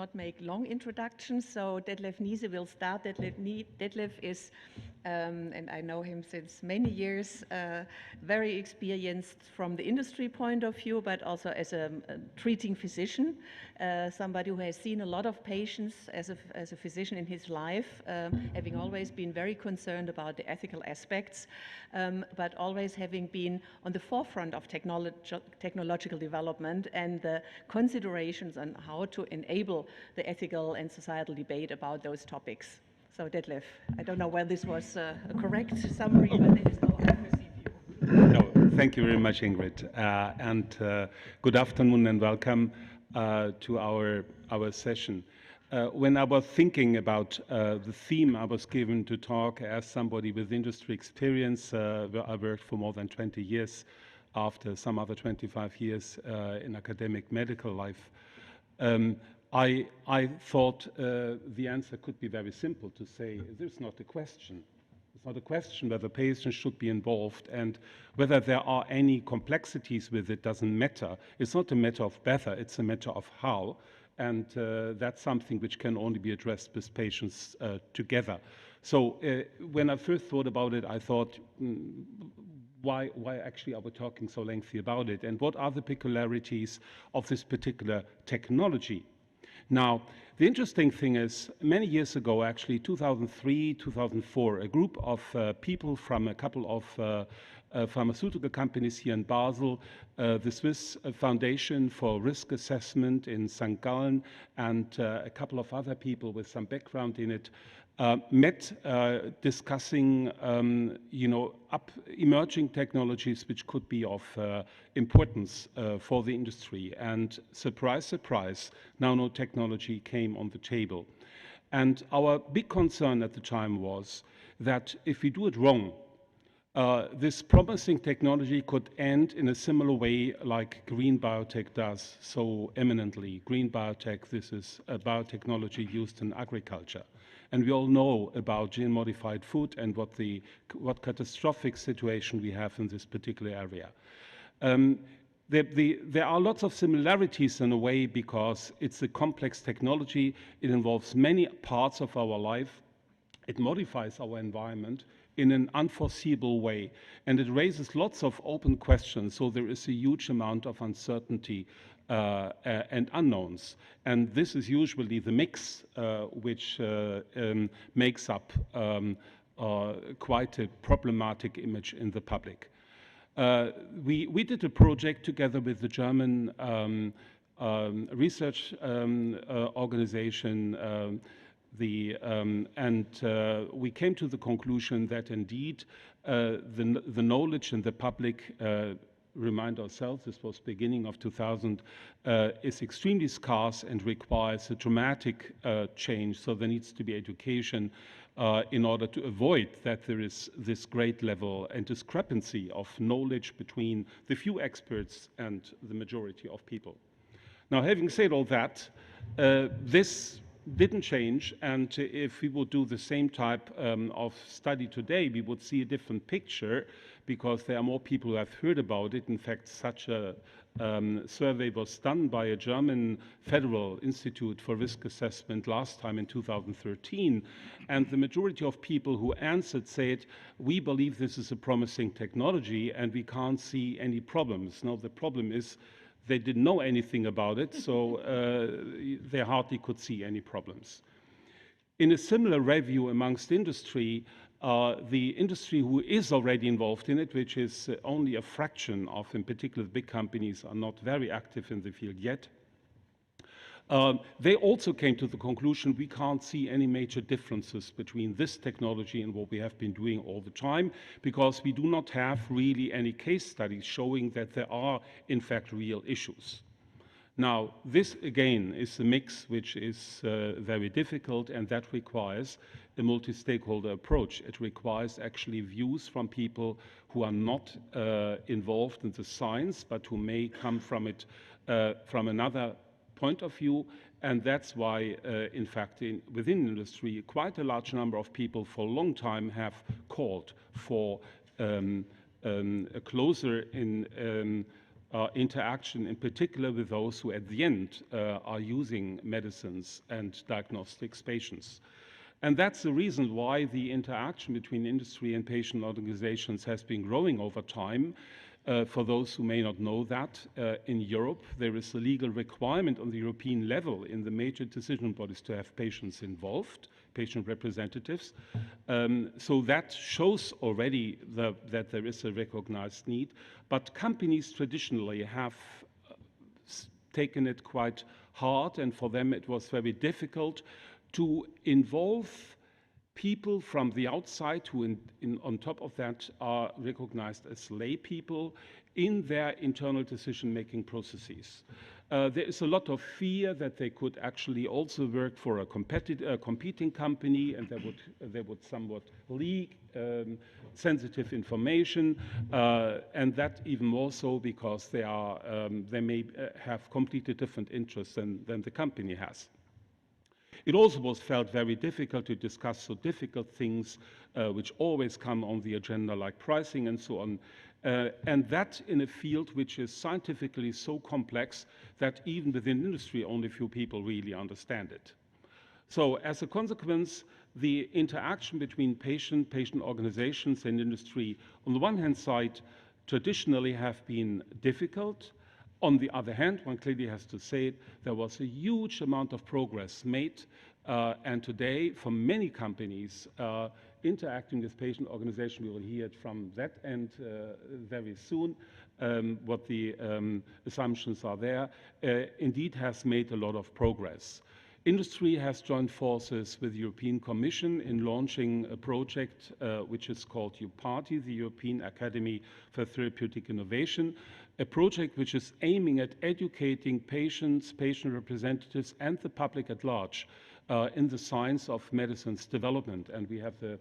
not make long introductions, so Detlef Niese will start. Detlef is, and I know him since many years, very experienced from the industry point of view, but also as a treating physician, somebody who has seen a lot of patients as a physician in his life, having always been very concerned about the ethical aspects, but always having been on the forefront of technological development and the considerations on how to enable the ethical and societal debate about those topics. So Detlef, I don't know whether this was a correct summary, but it is how I perceive you. No, thank you very much, Ingrid. Good afternoon and welcome to our session. When I was thinking about the theme I was given to talk as somebody with industry experience, where I worked for more than 20 years, after some other 25 years in academic medical life, I thought the answer could be very simple, to say there's not a question. It's not a question whether patients should be involved, and whether there are any complexities with it doesn't matter. It's not a matter of whether, it's a matter of how, and that's something which can only be addressed with patients together. So when I first thought about it, I thought, why actually are we talking so lengthy about it, and what are the peculiarities of this particular technology? Now, the interesting thing is, many years ago, actually 2003, 2004, a group of people from a couple of pharmaceutical companies here in Basel, the Swiss Foundation for Risk Assessment in St. Gallen, and a couple of other people with some background in it, met discussing, emerging technologies which could be of importance for the industry. And surprise, surprise, nanotechnology came on the table. And our big concern at the time was that if we do it wrong, this promising technology could end in a similar way like green biotech does so eminently. Green biotech, this is a biotechnology used in agriculture. And we all know about gene-modified food and what catastrophic situation we have in this particular area. There are lots of similarities in a way, because it's a complex technology. It involves many parts of our life. It modifies our environment in an unforeseeable way, and it raises lots of open questions, so there is a huge amount of uncertainty and unknowns. And this is usually the mix which makes up quite a problematic image in the public. We did a project together with the German research organization, we came to the conclusion that indeed the knowledge in the public, remind ourselves, this was beginning of 2000, is extremely scarce and requires a dramatic change. So there needs to be education in order to avoid that there is this great level and discrepancy of knowledge between the few experts and the majority of people. Now, having said all that, this didn't change, and if we would do the same type of study today, we would see a different picture, because there are more people who have heard about it. In fact, such a survey was done by a German Federal Institute for Risk Assessment last time in 2013, and the majority of people who answered said, we believe this is a promising technology and we can't see any problems. Now, the problem is they didn't know anything about it, so they hardly could see any problems. In a similar review amongst industry, the industry who is already involved in it, which is only a fraction of, in particular, the big companies are not very active in the field yet, they also came to the conclusion we can't see any major differences between this technology and what we have been doing all the time, because we do not have really any case studies showing that there are, in fact, real issues. Now, this, again, is a mix which is very difficult, and that requires a multi-stakeholder approach. It requires actually views from people who are not involved in the science, but who may come from it from another point of view, and that's why, in fact, within industry, quite a large number of people for a long time have called for a closer interaction, in particular with those who at the end are using medicines and diagnostics patients. And that's the reason why the interaction between industry and patient organizations has been growing over time. For those who may not know that, in Europe, there is a legal requirement on the European level in the major decision bodies to have patients involved, patient representatives. So that shows already that there is a recognized need. But companies traditionally have taken it quite hard, and for them it was very difficult to involve people from the outside who on top of that are recognized as lay people in their internal decision-making processes. There is a lot of fear that they could actually also work for a competing company, and they would somewhat leak sensitive information, and that even more so because they may have completely different interests than the company has. It also was felt very difficult to discuss so difficult things which always come on the agenda, like pricing and so on. And that in a field which is scientifically so complex that even within industry only few people really understand it. So as a consequence, the interaction between patient organizations and industry on the one hand side traditionally have been difficult. On the other hand, one clearly has to say it, there was a huge amount of progress made, and today for many companies interacting with patient organization, we will hear it from that end very soon, what the assumptions are there, indeed has made a lot of progress. Industry has joined forces with the European Commission in launching a project which is called EUPATI, the European Academy for Therapeutic Innovation, a project which is aiming at educating patients, patient representatives, and the public at large in the science of medicine's development. And we have the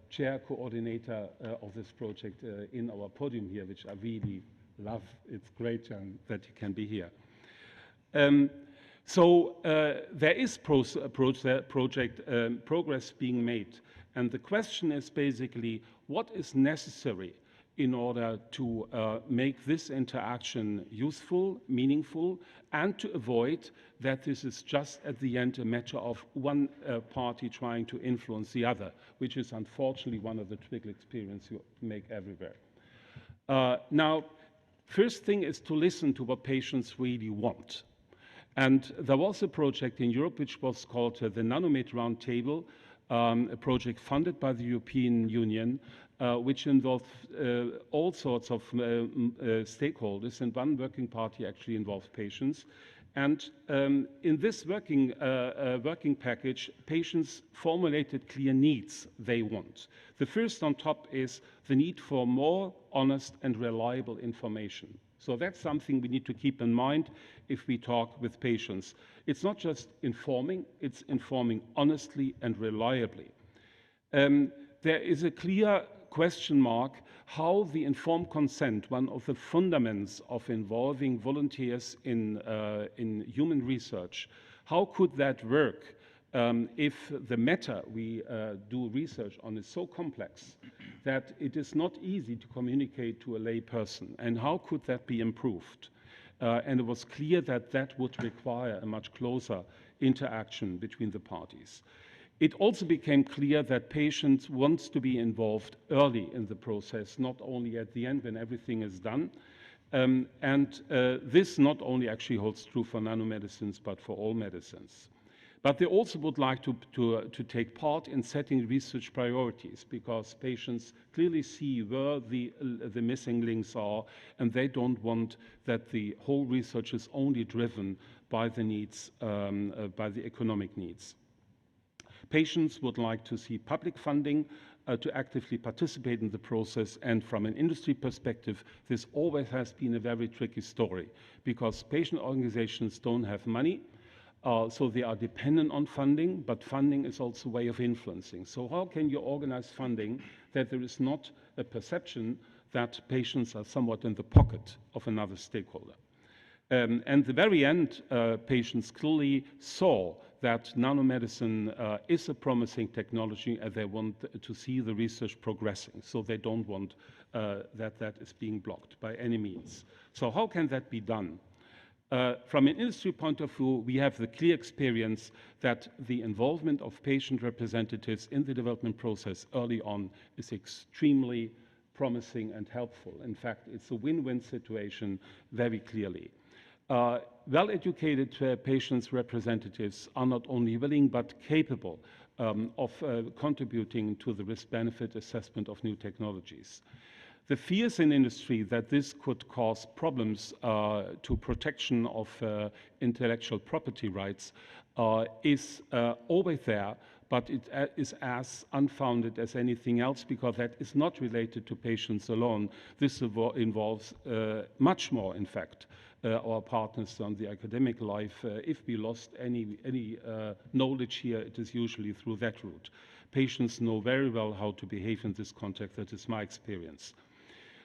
chair coordinator of this project in our podium here, which I really love. It's great that you can be here. So there is progress being made. And the question is basically, what is necessary in order to make this interaction useful, meaningful, and to avoid that this is just at the end a matter of one party trying to influence the other, which is unfortunately one of the tricky experiences you make everywhere. Now, first thing is to listen to what patients really want. And there was a project in Europe which was called the Nanomed Roundtable, a project funded by the European Union, which involved all sorts of stakeholders, and one working party actually involved patients. And in this working package, patients formulated clear needs they want. The first on top is the need for more honest and reliable information. So that's something we need to keep in mind if we talk with patients. It's not just informing, it's informing honestly and reliably. There is a clear question mark how the informed consent, one of the fundaments of involving volunteers in human research, how could that work if the matter we do research on is so complex that it is not easy to communicate to a lay person, and how could that be improved? And it was clear that that would require a much closer interaction between the parties. It also became clear that patients want to be involved early in the process, not only at the end when everything is done. This not only actually holds true for nanomedicines, but for all medicines. But they also would like to take part in setting research priorities, because patients clearly see where the missing links are, and they don't want that the whole research is only driven by the needs, by the economic needs. Patients would like to see public funding to actively participate in the process, and from an industry perspective, this always has been a very tricky story, because patient organizations don't have money. So they are dependent on funding, but funding is also a way of influencing. So how can you organize funding that there is not a perception that patients are somewhat in the pocket of another stakeholder? And the very end, patients clearly saw that nanomedicine is a promising technology, and they want to see the research progressing. So they don't want that is being blocked by any means. So how can that be done? From an industry point of view, we have the clear experience that the involvement of patient representatives in the development process early on is extremely promising and helpful. In fact, it's a win-win situation very clearly. Well-educated patients' representatives are not only willing but capable of contributing to the risk-benefit assessment of new technologies. The fears in industry that this could cause problems to protection of intellectual property rights is always there, but it is as unfounded as anything else, because that is not related to patients alone. This involves much more, in fact, our partners on the academic life. If we lost any knowledge here, it is usually through that route. Patients know very well how to behave in this context. That is my experience.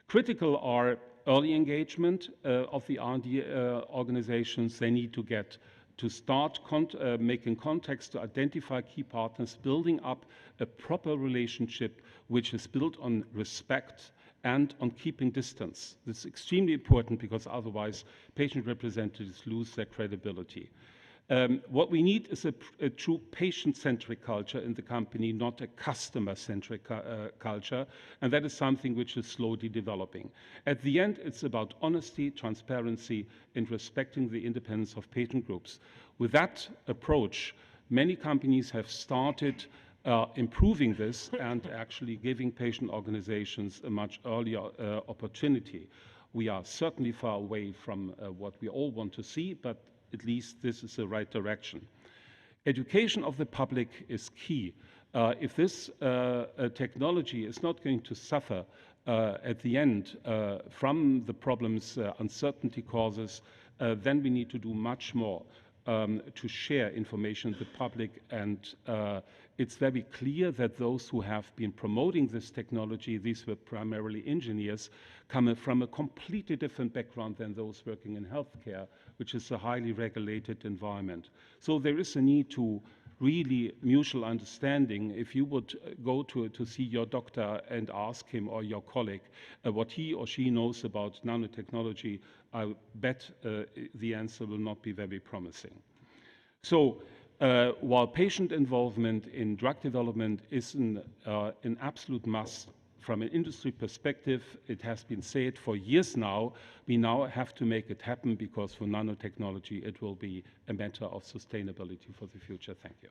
Critical are early engagement of the R&D organizations. They need to get to start making contacts to identify key partners, building up a proper relationship which is built on respect and on keeping distance. This is extremely important, because otherwise patient representatives lose their credibility. What we need is a true patient-centric culture in the company, not a customer-centric culture, and that is something which is slowly developing. At the end, it's about honesty, transparency, and respecting the independence of patient groups. With that approach, many companies have started improving this and actually giving patient organizations a much earlier opportunity. We are certainly far away from what we all want to see, but at least this is the right direction. Education of the public is key. If this technology is not going to suffer at the end from the problems uncertainty causes, then we need to do much more to share information with the public. And it's very clear that those who have been promoting this technology, these were primarily engineers, come from a completely different background than those working in healthcare, which is a highly regulated environment. So there is a need to really mutual understanding. If you would go to see your doctor and ask him or your colleague what he or she knows about nanotechnology, I bet the answer will not be very promising. So while patient involvement in drug development is an absolute must, from an industry perspective, it has been said for years now, we now have to make it happen, because for nanotechnology, it will be a matter of sustainability for the future. Thank you.